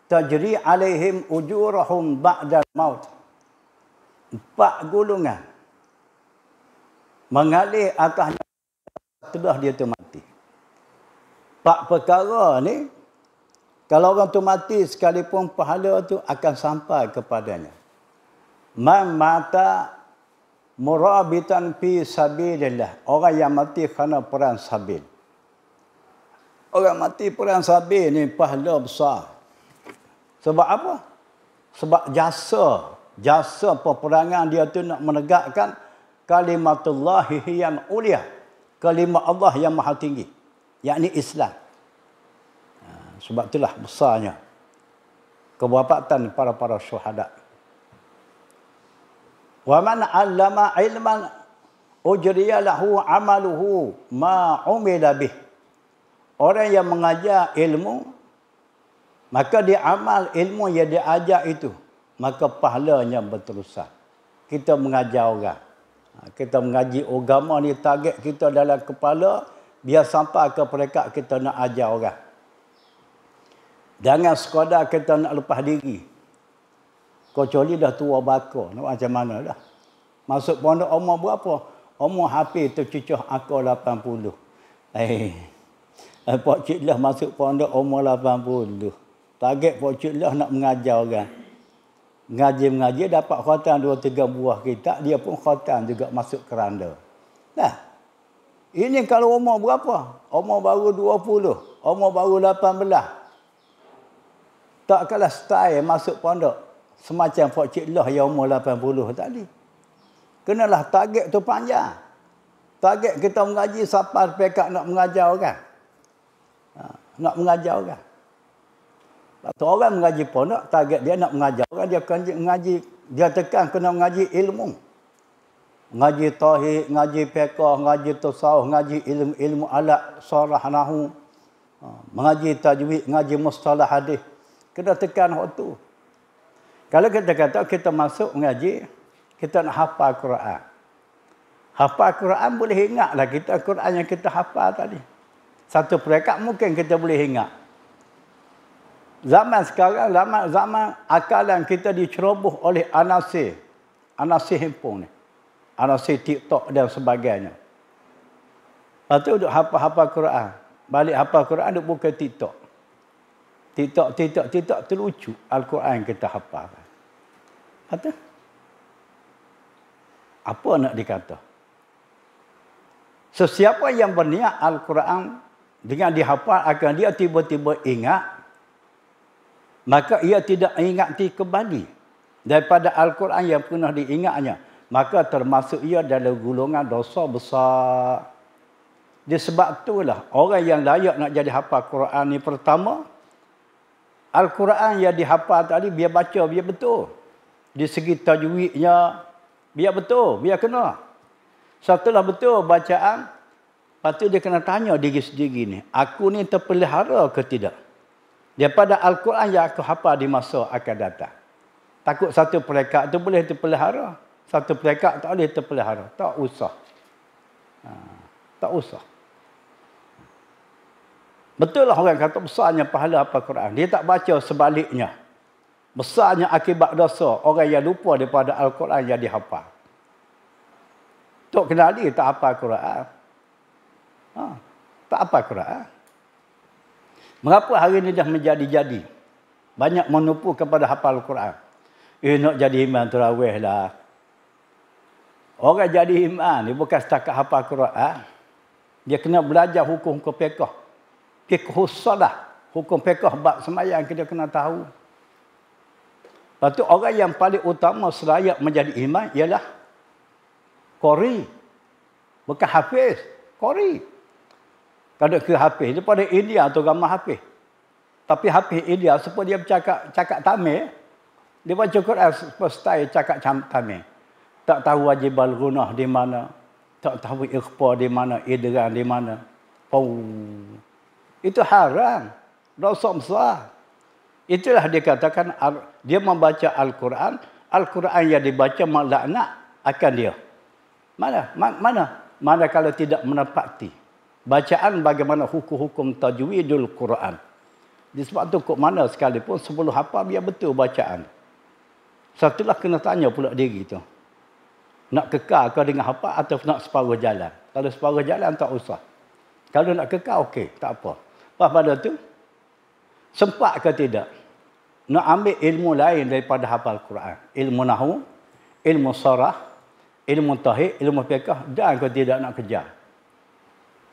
Speaker 1: tajri alaihim ujurahum ba'dal maut. 4 golongan mengalir atasnya setelah dia tu mati. 4 perkara ni, kalau orang tu mati sekalipun pahala tu akan sampai kepadanya. Man mata murabitan fi sabilillah. Orang yang mati kerana perang sabil. Orang mati perang sabil ni pahala besar. Sebab apa? Sebab jasa peperangan dia tu nak menegakkan kalimatullahi yang ulia. Kalimah Allah yang maha tinggi. Yakni Islam. Sebab itulah besarnya kewafatan para syuhada. Wa man 'allama 'ilman ujriya lahu 'amaluhu ma 'umila bih. Orang yang mengajar ilmu, maka dia amal ilmu yang dia ajar itu, maka pahalanya berterusan. Kita mengajar orang. Kita mengaji agama ni, target kita dalam kepala biar sampai ke peringkat kita nak ajar orang. Jangan sekadar kita nak lepas diri. Kecuali dah tua bakar. Nak macam mana dah. Masuk pondok umur berapa? Umur hampir tercucuk akal 80. Pak Cik Lah masuk pondok umur 80. Target Pak Cik Lah nak mengajar orang. Mengaji dapat khatam 2-3 buah kitab. Dia pun khatam juga masuk keranda. Nah, ini kalau umur berapa? Umur baru 20. Umur baru 18. Tak kalah style masuk pondok semacam Pak Cik Lah yang umur 80 tadi. Kenalah target tu panjang. Target kita mengaji sampai pekat nak mengajar orang. Nak mengajar orang. Lepas orang mengaji pondok, target dia nak mengajar orang, dia mengaji, dia tekan kena mengaji ilmu. Mengaji tauhid, mengaji fiqh, mengaji tasawuf, mengaji ilmu alat, sarah, nahwu. Mengaji tajwid, mengaji mustalah hadis. Kena tekan waktu. Kalau kita kata kita masuk mengaji, kita nak hafal Quran. Hafal Quran boleh ingatlah kita Quran yang kita hafal tadi. Satu peringkat mungkin kita boleh ingat. Zaman sekarang, zaman akalan kita diceroboh oleh anasir handphone ni. Anasir TikTok dan sebagainya. Lepas tu duduk hafal Quran. Balik hafal Quran duduk buka TikTok. TikTok terlucu Al-Quran yang kita hafal. Kata, apa nak dikata? Sesiapa yang berniat Al-Quran dengan dihafal akan dia tiba-tiba ingat, maka ia tidak ingati kembali daripada Al-Quran yang pernah diingatnya, maka termasuk ia dalam golongan dosa besar. Disebab itulah orang yang layak nak jadi hafal Quran ni, pertama, Al-Quran yang dihafal tadi biar baca biar betul. Di segi tajwidnya biar betul, biar kena. Setelah betul bacaan, lepas tu dia kena tanya diri sendiri ni, aku ni terpelihara ke tidak? Daripada Al-Quran yang aku hafal di masa akan datang. Takut satu peringkat tu boleh terpelihara, satu peringkat tak boleh terpelihara. Tak usah. Tak usah. Betul lah orang kata besarnya pahala hafal Quran. Dia tak baca sebaliknya. Besarnya akibat dosa orang yang lupa daripada Al-Quran yang dihafal. Tok kenali tak hafal Quran. Tak hafal Quran. Mengapa hari ini dah menjadi-jadi? Banyak menipu kepada hafal Quran. Nak jadi imam tarawih lah. Orang jadi imam ni bukan setakat hafal Quran. Dia kena belajar hukum-hukum fiqh. Fiqhus salah. Hukum fiqh bab sembahyang kita kena tahu. Lepas tu orang yang paling utama selayak menjadi imam ialah qari. Bukan hafiz. Qari. Kalau ke hafiz, daripada India tu ramai hafiz. Tapi hafiz India, sebab dia cakap tamil, dia baca Quran style cakap tamil. Tak tahu wajib al-gunah di mana. Tak tahu ikhfa di mana. Idran di mana. Itu haram. Dosa besar. Itulah dia katakan, dia membaca Al-Quran. Al-Quran yang dibaca melaknat akan dia. Mana kalau tidak menepati. Bacaan bagaimana hukum-hukum tajwidul Quran. Disebab tu kok mana sekalipun sebelum hafal biar betul bacaan. Satulah kena tanya pula diri tu. Nak kekal kau dengan hafal atau nak separuh jalan. Kalau separuh jalan tak usah. Kalau nak kekal okey, tak apa. Lepas pada tu, sempat ke tidak? Nak ambil ilmu lain daripada hafal Quran. Ilmu nahwu, ilmu sarah, ilmu tauhid, ilmu fiqh, dan kau tidak nak kejar.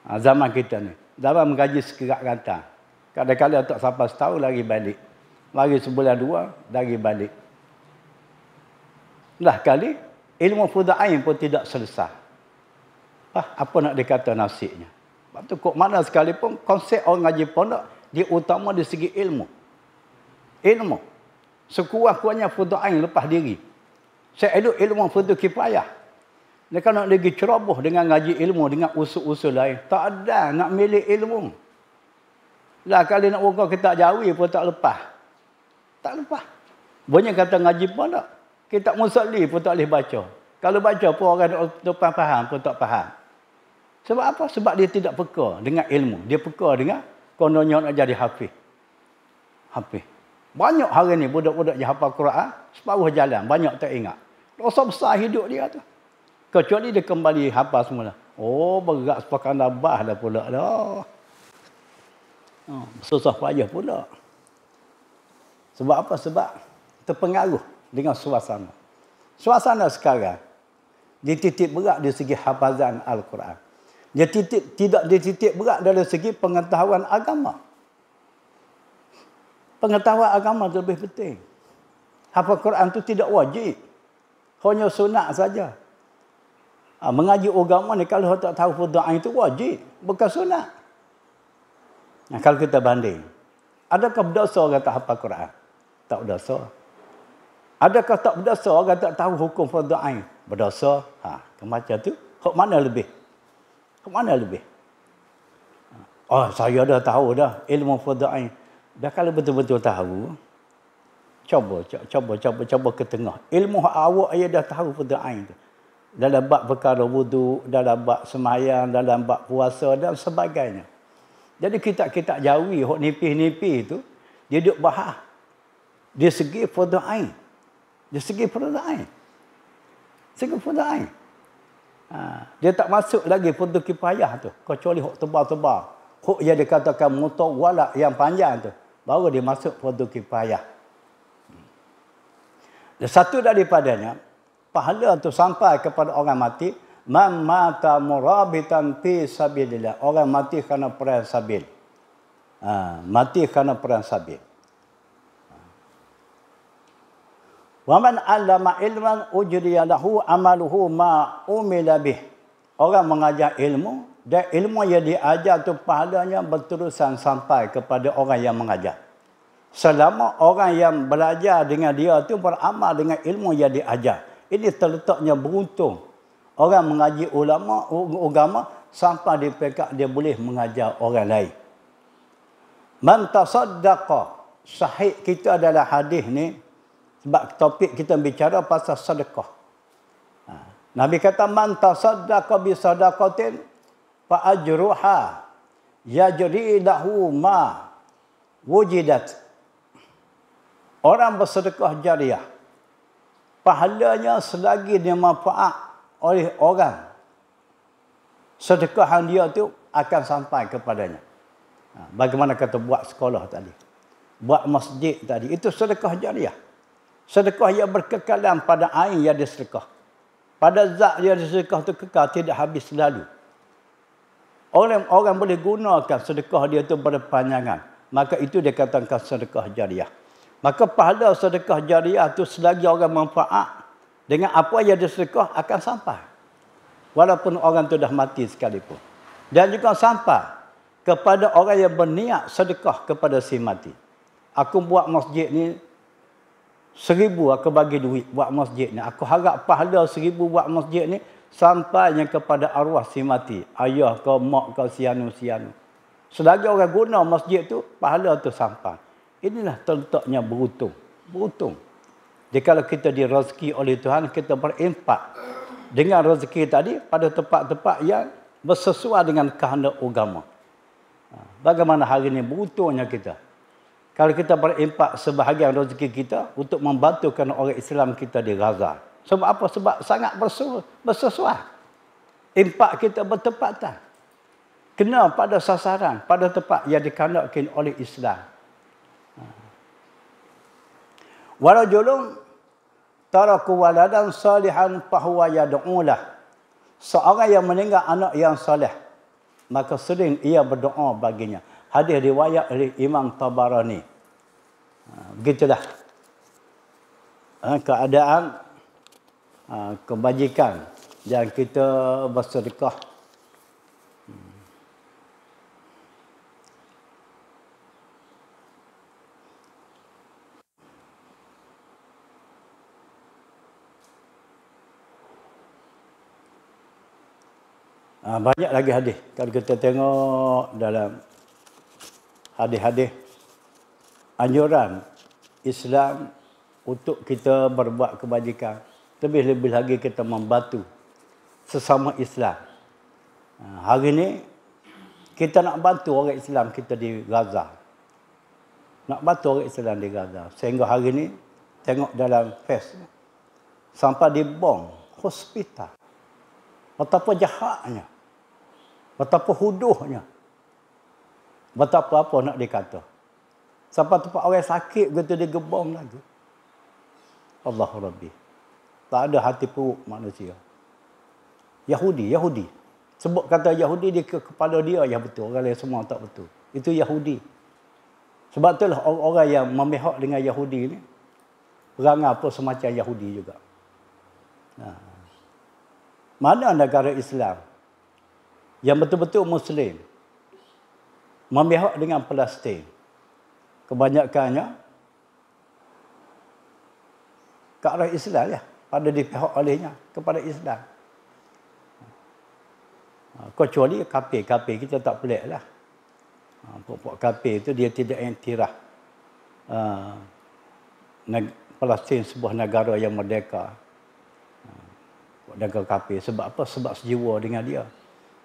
Speaker 1: Zaman kita ni. Zaman menggaji sekerat rantang. Kadang-kadang tak sampai setahun lagi balik. Lagi sebulan dua, lagi balik. Lah kali ilmu fardhu ain pun tidak selesai. Apa nak dikata nasibnya? Sebab tu kok mana sekalipun konsep orang ngaji pondok dia utama di segi ilmu. Ilmu. Sekurang-kurangnya fardhu ain lepas diri. Saya elok ilmu fardhu kifayah. Dia kan nak lagi ceroboh dengan ngaji ilmu dengan usul-usul lain. Tak ada nak milih ilmu. Lah kali nak ukur kita jawi pun tak lepas. Tak lepas. Banyak kata ngaji pondok. Kita musalli pun tak boleh baca. Kalau baca pun orang depan faham pun tak faham. Sebab apa? Sebab dia tidak peka dengan ilmu. Dia peka dengan kononnya nak jadi hafiz. Hafiz. Banyak hari ni budak-budak yang hafal Quran, separuh jalan. Banyak tak ingat. Dosa besar hidup dia tu. Kecuali dia kembali hafal semula. Oh, berat sepakan nabah dah pula dah. Susah payah pula. Sebab apa? Sebab terpengaruh dengan suasana. Suasana sekarang dititik berat dari segi hafazan Al-Quran. Dia tidak dititik berat dari segi pengetahuan agama. Pengetahuan agama itu lebih penting. Hafal Quran itu tidak wajib. Hanya sunat saja. Mengaji agama ni kalau tak tahu fardhu ain itu wajib, bukan sunat. Nah, kalau kita banding, adakah berdosa orang tak hafal Quran? Tak berdosa. Adakah tak berdosa orang tak tahu hukum fardhu ain? Berdosa. Macam tu, hak mana lebih? Hak mana lebih? Oh, saya dah tahu dah ilmu fardhu ain. Dah kalau betul-betul tahu, cuba ke tengah. Ilmu awak aja dah tahu fardhu ain tu. Dalam bab perkara wudu, dalam bab sembahyang, dalam bab puasa dan sebagainya. Jadi kita jawi hok nipis-nipis tu, dia duk bahas dari segi fardhu ain. Dari segi fardhu ain. Segi fardhu ain. Dia tak masuk lagi fardhu kifayah tu, kecuali hok tebal-tebal. Hok yang dikatakan mutawwalah yang panjang tu, baru dia masuk fardhu kifayah. Dan satu daripadanya, pahala tu sampai kepada orang mati, man mata murabitan fi sabilillah. Orang mati kerana perang sabil. Mati kerana perang sabil. Wa man 'allama ilman ujriya lahu amaluhu ma umila bih. Orang mengajar ilmu dan ilmu yang diajar tu pahalanya berterusan sampai kepada orang yang mengajar. Selama orang yang belajar dengan dia tu beramal dengan ilmu yang diajar. Ini terletaknya beruntung. Orang mengaji agama sampai di peringkat dia boleh mengajar orang lain. Man tasaddaqa. Sahih kita adalah hadis ni sebab topik kita bicara pasal sedekah. Nabi kata man tasaddaqa bi sadaqatin fa ajruha yajri lahu ma wujidat. Orang bersedekah jariah, pahalanya selagi dia manfaat oleh orang, sedekahan dia tu akan sampai kepadanya. Bagaimana kata buat sekolah tadi, buat masjid tadi, itu sedekah jariah. Sedekah yang berkekalan pada ain yang disedekah. Pada zat yang disedekah tu kekal, tidak habis selalu. Orang boleh gunakan sedekah dia tu berpanjangan. Maka itu dia katakan sedekah jariah. Maka pahala sedekah jariah tu selagi orang manfaat dengan apa yang disedekah akan sampai. Walaupun orang tu dah mati sekalipun. Dan juga sampai kepada orang yang berniat sedekah kepada si mati. Aku buat masjid ni 1,000 aku bagi duit buat masjid ni. Aku harap pahala 1,000 buat masjid ni sampainya kepada arwah si mati. Ayah kau, mak kau, sianu-sianu. Selagi orang guna masjid tu, pahala tu sampai. Inilah terletaknya beruntung. Beruntung. Jadi kalau kita direzeki oleh Tuhan, kita berimpak dengan rezeki tadi pada tempat-tempat yang bersesuai dengan kehendak agama. Bagaimana hari ini beruntungnya kita. Kalau kita berimpak sebahagian rezeki kita untuk membantukan orang Islam kita di Gaza. Sebab apa? Sebab sangat bersesuai. Impak kita bertepatan. Kena pada sasaran, pada tempat yang dikehendaki oleh Islam. Warajulun taraku waladan salihan fahuwa yad'ulah. Seorang yang meninggal anak yang soleh, maka sering ia berdoa baginya. Hadis riwayat oleh Imam Tabarani. Begitulah keadaan kebajikan dan kita bersedekah. Banyak lagi hadis. Kalau kita tengok dalam hadis-hadis anjuran Islam untuk kita berbuat kebajikan. Lebih-lebih lagi kita membantu sesama Islam. Hari ini kita nak bantu orang Islam kita di Gaza. Nak bantu orang Islam di Gaza. Sehingga hari ini tengok dalam Facebook sampai dibom hospital. Betapa jahatnya. Betapa huduhnya. Betapa apa nak dikata. Sampai tempat orang sakit gitu digebom lagi. Allahu Rabbi. Tak ada hati perut manusia. Yahudi. Sebut kata Yahudi di kepala dia yang betul. Orang lain semua tak betul. Itu Yahudi. Sebab itulah orang yang memihak dengan Yahudi ni perangai apa semacam Yahudi juga. Mana negara Islam yang betul-betul Muslim memihak dengan Palestin? Kebanyakannya ke arah Islam ya, pada dipihak olehnya kepada Islam. Kecuali kafir kita tak pelik lah. Puak-puak kafir itu dia tidak iktiraf Palestin sebuah negara yang merdeka. Negara kafir. Sebab apa? Sebab sejiwa dengan dia.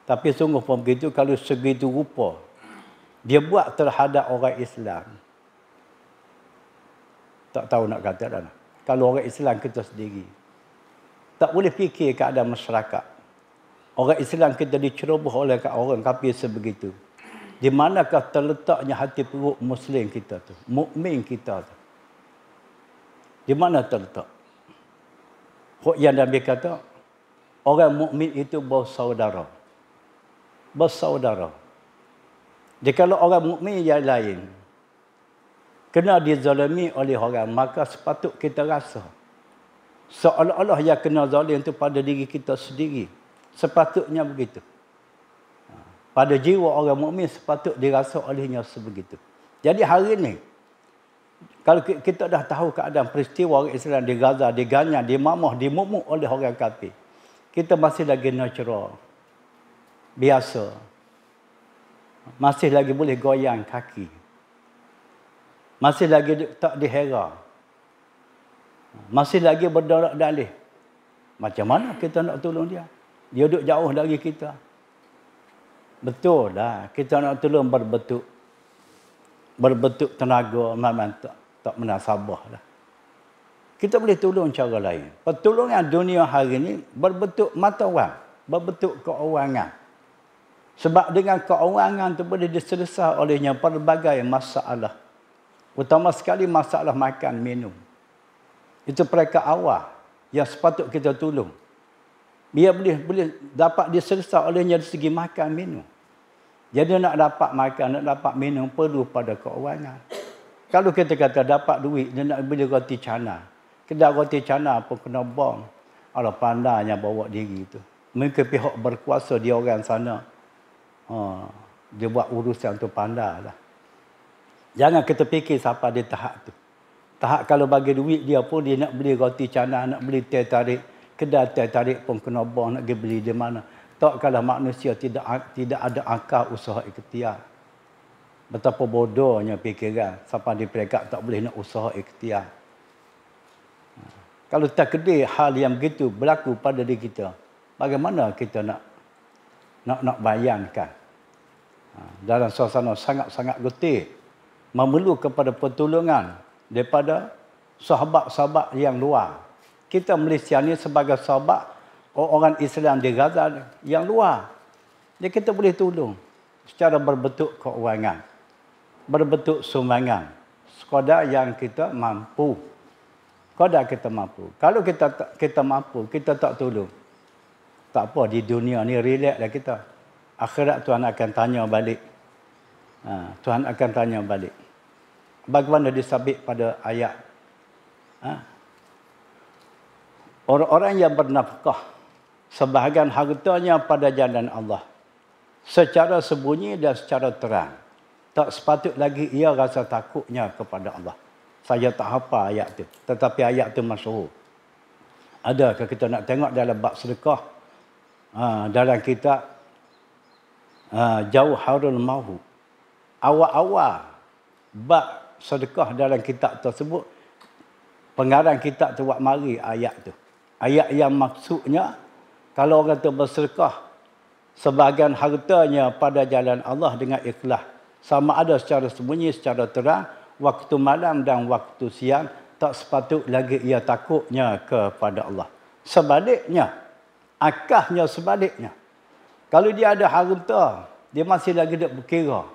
Speaker 1: Tapi sungguh pun begitu, kalau segitu rupa dia buat terhadap orang Islam, tak tahu nak kata dah. Kalau orang Islam kita sendiri tak boleh fikir keadaan masyarakat. Orang Islam kita diceroboh oleh orang kafir sebegitu. Di manakah terletaknya hati perut Muslim kita tu, mukmin kita tu? Di mana terletak? Yang Nabi kata, orang mukmin itu bersaudara. Bersaudara. Jadi kalau orang mukmin yang lain kena dizalimi oleh orang, maka sepatut kita rasa seolah-olah yang kena zalim itu pada diri kita sendiri. Sepatutnya begitu. Pada jiwa orang mukmin sepatut dirasa olehnya sebegitu. Jadi hari ini kalau kita dah tahu keadaan peristiwa orang Islam di Gaza, diganyang, dimamah, dimumuk oleh orang kafir, kita masih lagi natural, biasa. Masih lagi boleh goyang kaki. Masih lagi tak dihera. Masih lagi berdorak dalih. Macam mana kita nak tolong dia? Dia duduk jauh dari kita. Betul lah. Kita nak tolong berbentuk tenaga, memang tak menasabah lah. Kita boleh tolong cara lain. Pertolongan dunia hari ini berbentuk mata wang, berbentuk keuangan. Sebab dengan keuangan itu boleh diselesaikan olehnya pelbagai masalah. Utama sekali masalah makan, minum. Itu mereka awal yang sepatut kita tolong. Dia boleh dapat diselesaikan olehnya dari segi makan, minum. Jadi nak dapat makan, nak dapat minum perlu pada keuangan. Kalau kita kata dapat duit, dia nak beli roti canai. Kedai roti canai pun kena bom. Allah pandainya bawa diri itu. Mungkin pihak berkuasa di orang sana. Dia buat urusan tu pandai lah. Jangan kita fikir siapa di tahap tu. Tahap kalau bagi duit dia pun dia nak beli roti canai, nak beli teh tarik. Kedai teh tarik pun kena bom, nak pergi beli di mana. Tak kalau manusia tidak ada akal usaha ikhtiar. Betapa bodohnya fikiran sampai di peringkat tak boleh nak usaha ikhtiar. Kalau takdir hal yang begitu berlaku pada diri kita, bagaimana kita nak bayangkan? Dalam suasana sangat-sangat getih, memerlu kepada pertolongan daripada sahabat-sahabat yang luar. Kita Malaysia ni sebagai sahabat orang Islam di Gaza yang luar. Jadi kita boleh tolong secara berbentuk keuangan, berbentuk sumbangan, sekadar yang kita mampu. Sekadar kita mampu. Kalau kita mampu, kita tak tolong, tak apa, di dunia ni relax lah kita. Akhirat Tuhan akan tanya balik. Tuhan akan tanya balik. Bagaimana disabit pada ayat Orang-orang yang bernafkah sebahagian hartanya pada jalan Allah secara sembunyi dan secara terang, tak sepatut lagi ia rasa takutnya kepada Allah. Saya tak hafal ayat tu, tetapi ayat tu masyhur. Adakah kita nak tengok dalam bab sedekah dalam kitab Jauharul Ma'ruf, awal-awal bab sedekah dalam kitab tersebut, pengarang kitab tu buat mari ayat tu. Ayat yang maksudnya, kalau orang tu bersedekah sebahagian hartanya pada jalan Allah dengan ikhlas, sama ada secara sembunyi, secara terang, waktu malam dan waktu siang, tak sepatut lagi ia takutnya kepada Allah. Sebaliknya, akasnya sebaliknya. Kalau dia ada harta, dia masih lagi nak berkira,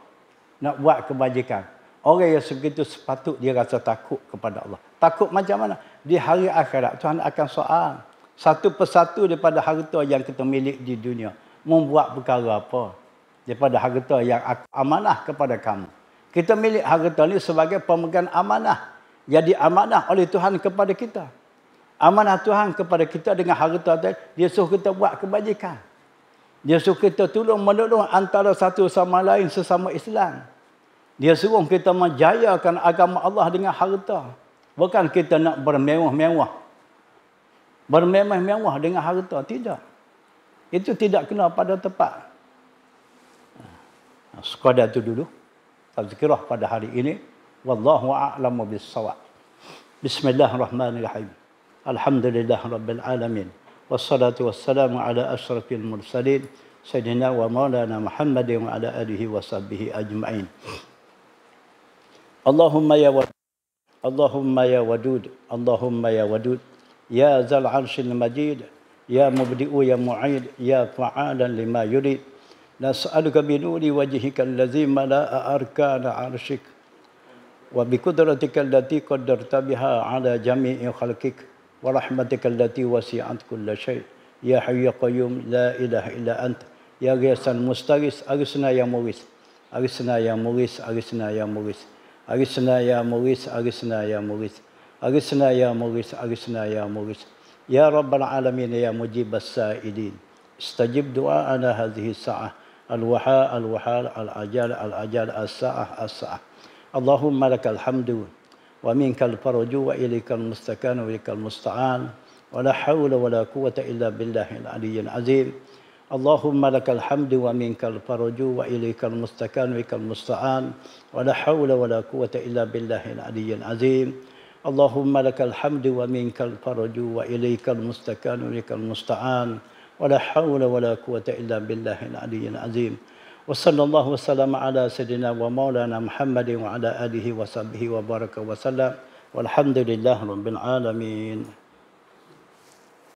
Speaker 1: nak buat kebajikan. Orang yang sebegitu sepatut dia rasa takut kepada Allah. Takut macam mana? Di hari akhirat, Tuhan akan soal satu persatu daripada harta yang kita milik di dunia. Membuat perkara apa? Daripada harta yang aku amanah kepada kamu. Kita milik harta ni sebagai pemegang amanah. Jadi amanah oleh Tuhan kepada kita. Amanah Tuhan kepada kita dengan harta tadi, dia suruh kita buat kebajikan. Dia suruh kita tolong menolong antara satu sama lain sesama Islam. Dia suruh kita menjayakan agama Allah dengan harta. Bukan kita nak bermewah-mewah. Bermewah-mewah dengan harta. Tidak. Itu tidak kena pada tempat. Sekadar itu dulu tazkirah pada hari ini. Wallahu a'lamu bis-shawab. Bismillahirrahmanirrahim. Alhamdulillah rabbil alamin. Wassalatu wassalamu ala asyrafil mursalin sayyidina wa maulana Muhammadin wa ala alihi wa sahbihi ajma'in. Allahumma ya wadud, Allahumma ya wadud, Allahumma ya wadud, ya zal arshil majid, ya mubdi'u ya mu'id, ya fa'alan lima yurid. Nas'aluka bi nuri wajhika allazi mala'a arkana arshik wa bi qudratika allati qaddarta biha ala jami'i khalqik wa rahmatika allati wasi'at kulla syai'. Ya hayyu ya qayyum la ilaha illa anta ya ghiyasan mustaghis aghithna ya mughis, aghithna ya mughis, aghithna ya mughis, aghithna ya mughis, aghithna ya mughis, aghithna ya mughis, aghithna ya mughis. Ya rabbal alamin ya mujibas sa'ilin, istajib du'ana hadhihi sa'ah al-waha al-wahal al-ajal al-ajal as-sa'ah as-sa'ah. Allahumma lakal hamdu wa minkal faraju wa ilaikal mustakan wa ilaikal musta'an wa la hawla wa la quwwata illa billahil aliyyil azim. Allahumma lakal hamdu wa minkal faraju wa ilaikal mustakan wa ilaikal musta'an wa la hawla wa la quwwata illa billahil aliyyil azim. Allahumma lakal hamdu wa minkal faraju wa ilaikal mustakan wa ilaikal musta'an wa la hawla wa la quwwata illa billahil aliyyil azim. Wa sallallahu wasallam ala sayyidina wa maulana Muhammadin wa ala alihi wa sahbihi wa baraka wa sallam. Walhamdulillahi rabbil alamin.